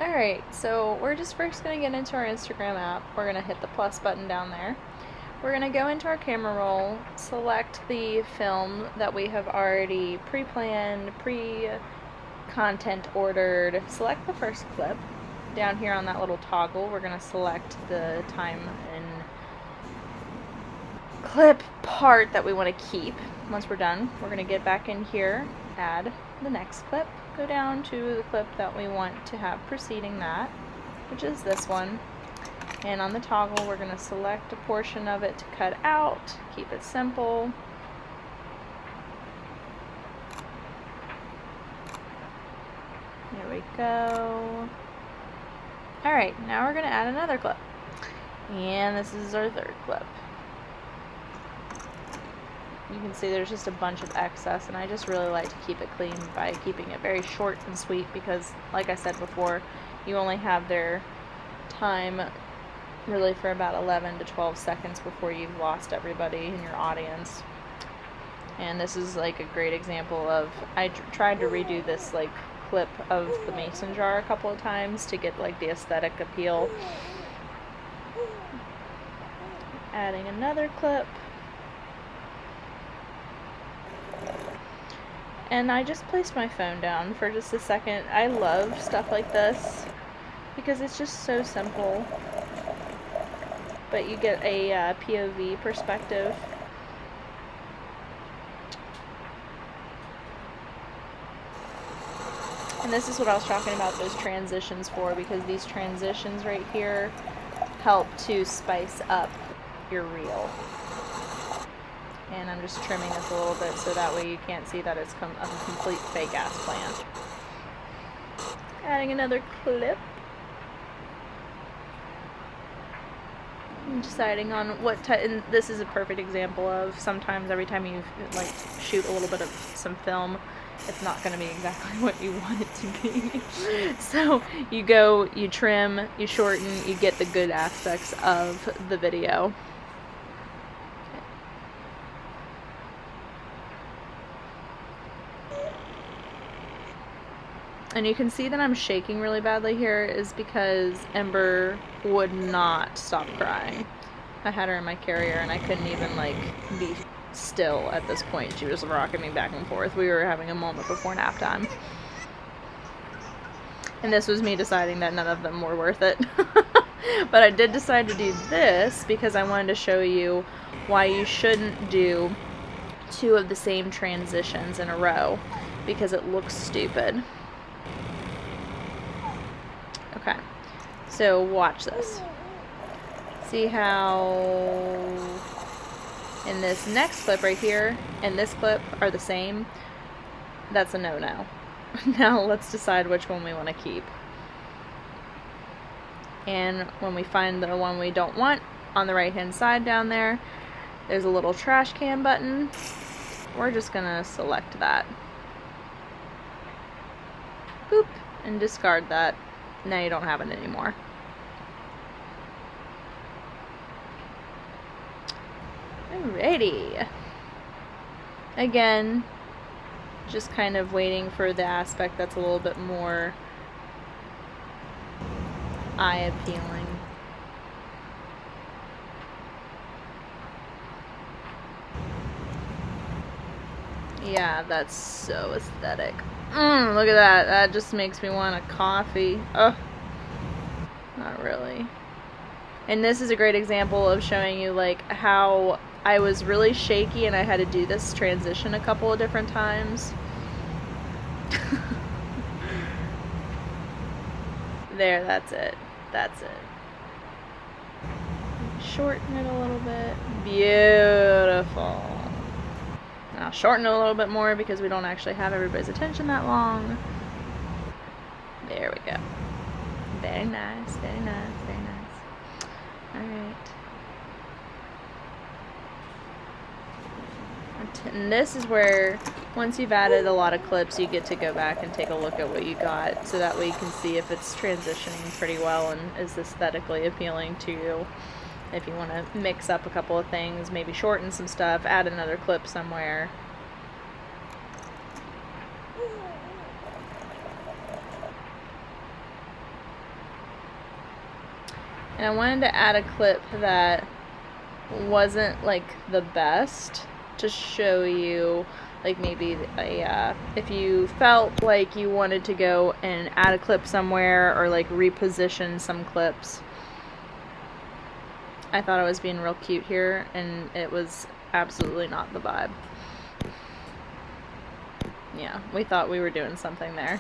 Alright, so we're just first going to get into our Instagram app. We're going to hit the plus button down there. We're going to go into our camera roll, select the film that we have already pre-planned, pre-content ordered. Select the first clip. Down here on that little toggle, we're going to select the time and clip part that we want to keep. Once we're done, we're going to get back in here, add the next clip, go down to the clip that we want to have preceding that, which is this one. And on the toggle, we're going to select a portion of it to cut out, keep it simple. There we go. Alright, now we're going to add another clip. And this is our third clip. You can see there's just a bunch of excess, and I just really like to keep it clean by keeping it very short and sweet because, like I said before, you only have their time really for about 11 to 12 seconds before you've lost everybody in your audience. And this is like a great example of, I tried to redo this like clip of the mason jar a couple of times to get like the aesthetic appeal. Adding another clip. And I just placed my phone down for just a second. I love stuff like this because it's just so simple, but you get a POV perspective. And this is what I was talking about those transitions for, because these transitions right here help to spice up your reel. And I'm just trimming this a little bit so that way you can't see that it's a complete fake ass plant. Adding another clip. I'm deciding on what type, and this is a perfect example of sometimes every time you like shoot a little bit of some film, it's not going to be exactly what you want it to be. So you go, you trim, you shorten, you get the good aspects of the video. And you can see that I'm shaking really badly here is because Ember would not stop crying. I had her in my carrier and I couldn't even like be still at this point. She was rocking me back and forth. We were having a moment before nap time. And this was me deciding that none of them were worth it. But I did decide to do this because I wanted to show you why you shouldn't do two of the same transitions in a row, because it looks stupid. Okay, so watch this. See how in this next clip right here and this clip are the same? That's a no-no. Now let's decide which one we want to keep. And when we find the one we don't want, on the right hand side down there, there's a little trash can button. We're just gonna select that. Boop, and discard that. Now you don't have it anymore. Alrighty. Again, just kind of waiting for the aspect that's a little bit more eye appealing. Yeah, that's so aesthetic. Look at that. That just makes me want a coffee. Ugh. Not really. And this is a great example of showing you like how I was really shaky and I had to do this transition a couple of different times. There, that's it. That's it. Shorten it a little bit. Beautiful. Now shorten it a little bit more because we don't actually have everybody's attention that long. There we go. Very nice, very nice, very nice. Alright. And this is where, once you've added a lot of clips, you get to go back and take a look at what you got, so that way you can see if it's transitioning pretty well and is aesthetically appealing to you. If you want to mix up a couple of things, maybe shorten some stuff, add another clip somewhere. And I wanted to add a clip that wasn't like the best to show you, like maybe if you felt like you wanted to go and add a clip somewhere or like reposition some clips. I thought I was being real cute here, and it was absolutely not the vibe. Yeah, we thought we were doing something there.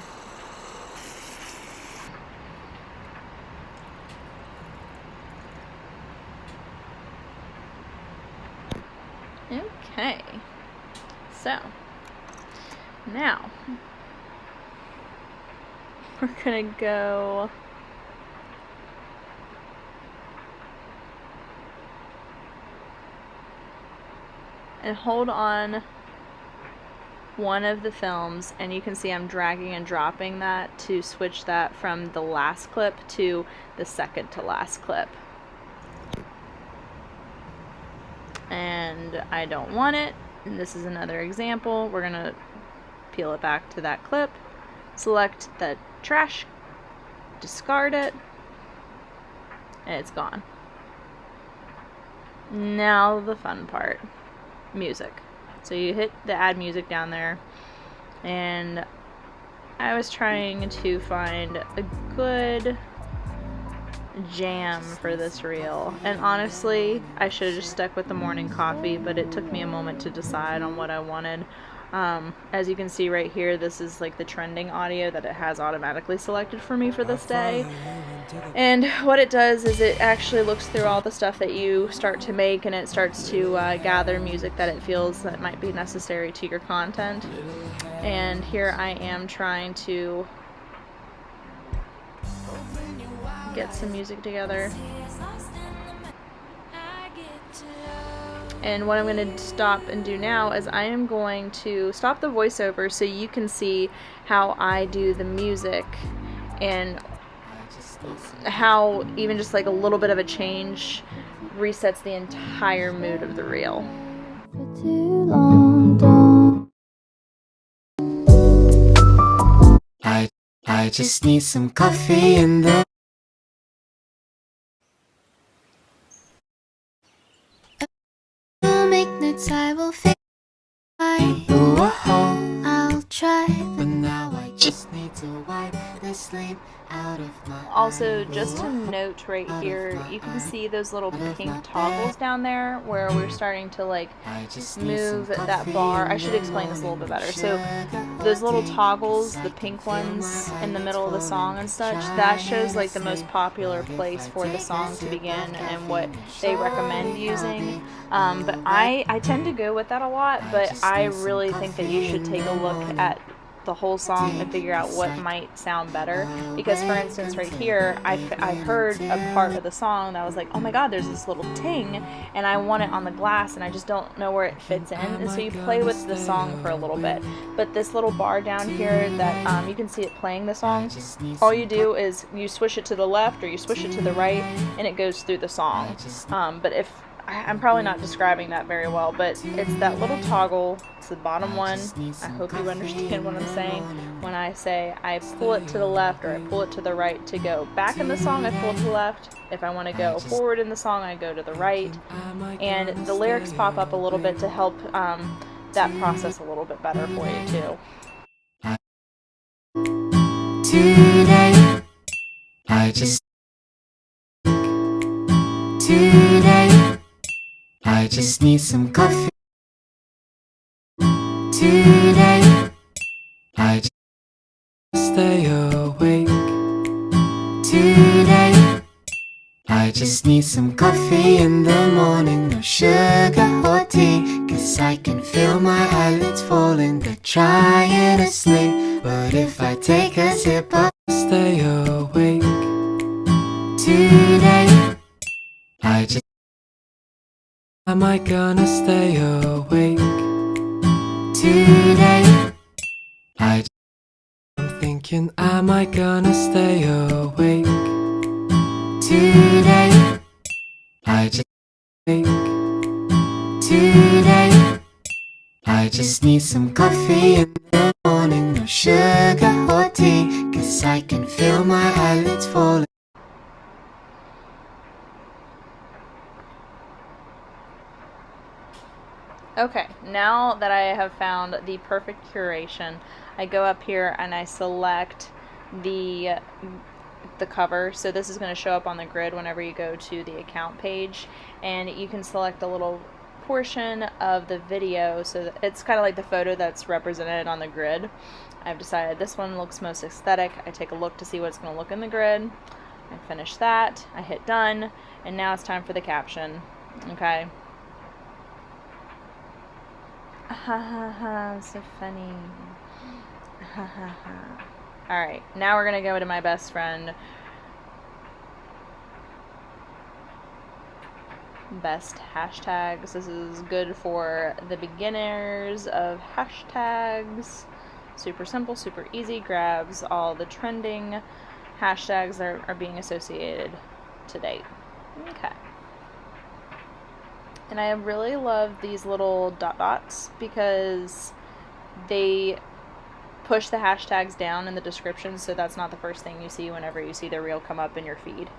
Okay, so now we're gonna go and hold on one of the films, and you can see I'm dragging and dropping that to switch that from the last clip to the second to last clip. And I don't want it, and this is another example. We're gonna peel it back to that clip, select the trash, discard it, and it's gone. Now the fun part, music. So you hit the add music down there, and I was trying to find a good jam for this reel, and honestly I should have just stuck with the morning coffee, but it took me a moment to decide on what I wanted. As you can see right here, this is like the trending audio that it has automatically selected for me for this day, and what it does is it actually looks through all the stuff that you start to make, and it starts to gather music that it feels that might be necessary to your content. And here I am trying to get some music together. And what I'm going to stop and do now is I am going to stop the voiceover so you can see how I do the music, and how even just like a little bit of a change resets the entire mood of the reel. I just need some coffee in the I will fix I'll try, but now I just need to wipe the sleep out of my Also, just a note right here, you can see those little pink toggles down there where we're starting to like move that bar. I should explain this a little bit better. So those little toggles, the pink ones in the middle of the song and such, that shows like the most popular place for the song to begin and what they recommend using. But I tend to go with that a lot, but I really think that you should take a look at the whole song and figure out what might sound better, because for instance right here I heard a part of the song that was like, oh my god, there's this little ting and I want it on the glass and I just don't know where it fits in, and so you play with the song for a little bit. But this little bar down here that you can see it playing the song, all you do is you switch it to the left or you switch it to the right and it goes through the song. But if I'm probably not describing that very well, but it's that little toggle. It's the bottom one. I hope you understand what I'm saying. When I say I pull it to the left or I pull it to the right to go back in the song, I pull to the left. If I want to go forward in the song, I go to the right. And the lyrics pop up a little bit to help that process a little bit better for you too. Today, I just need some coffee. Today, I just stay awake. Today, I just need some coffee in the morning. No sugar or tea, 'cause I can feel my eyelids falling. They're trying to sleep, but if I take a sip, I'll stay awake. Today, am I gonna stay awake? Today, I'm thinking, am I gonna stay awake? Today, I just wake. Today, I just need some coffee in the morning. No sugar or tea, 'cause I can feel my eyelids falling. Okay, now that I have found the perfect curation, I go up here and I select the cover. So this is going to show up on the grid whenever you go to the account page, and you can select a little portion of the video so that it's kind of like the photo that's represented on the grid. I've decided this one looks most aesthetic. I take a look to see what it's going to look in the grid. I finish that, I hit done, and now it's time for the caption. Okay. Ha ha ha, so funny. Ha ha ha. Alright, now we're going to go to my best friend. Best hashtags. This is good for the beginners of hashtags. Super simple, super easy, grabs all the trending hashtags that are being associated to date. Okay. And I really love these little dots because they push the hashtags down in the description, so that's not the first thing you see whenever you see the reel come up in your feed.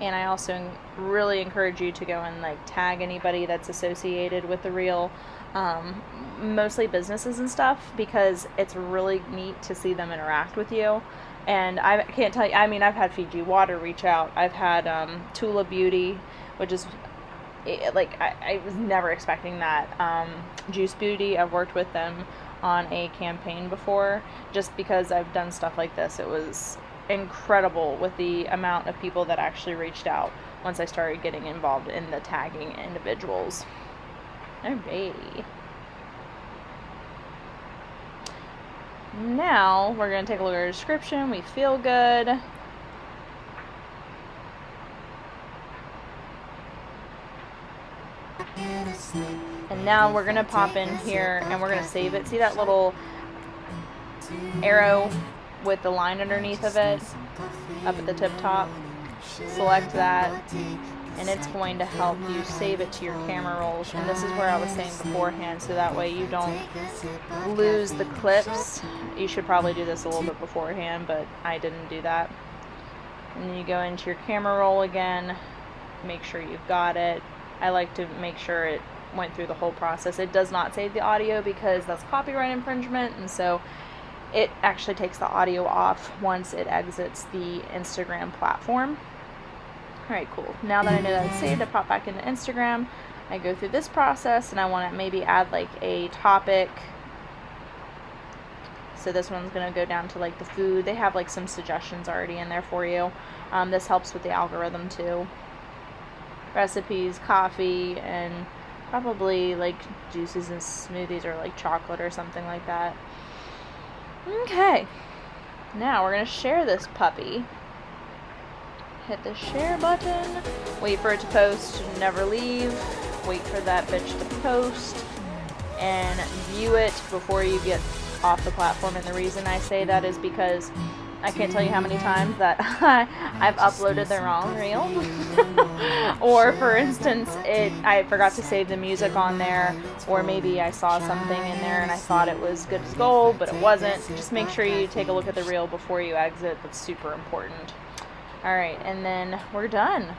And I also really encourage you to go and like tag anybody that's associated with the reel, mostly businesses and stuff, because it's really neat to see them interact with you. And I can't tell you, I mean, I've had Fiji Water reach out. I've had Tula Beauty, which is like I was never expecting that. Juice Beauty, I've worked with them on a campaign before, just because I've done stuff like this. It was incredible with the amount of people that actually reached out once I started getting involved in the tagging individuals. Alrighty. Now we're going to take a look at our description. We feel good. And now we're going to pop in here and we're going to save it. See that little arrow with the line underneath of it up at the tip top? Select that and it's going to help you save it to your camera rolls. And this is where I was saying beforehand, so that way you don't lose the clips. You should probably do this a little bit beforehand, but I didn't do that. And then you go into your camera roll again, make sure you've got it. I like to make sure it went through the whole process. It does not save the audio because that's copyright infringement, and so it actually takes the audio off once it exits the Instagram platform. Alright, cool. Now that I know that it's saved, I pop back into Instagram. I go through this process and I want to maybe add like a topic. So this one's going to go down to like the food. They have like some suggestions already in there for you. This helps with the algorithm too. Recipes, coffee, and probably like juices and smoothies or like chocolate or something like that. Okay, now we're going to share this puppy. Hit the share button, wait for it to post, never leave, wait for that bitch to post, and view it before you get off the platform. And the reason I say that is because I can't tell you how many times that I've uploaded the wrong reel. Or for instance, I forgot to save the music on there, or maybe I saw something in there and I thought it was good as gold, but it wasn't. Just make sure you take a look at the reel before you exit. That's super important. Alright, and then we're done.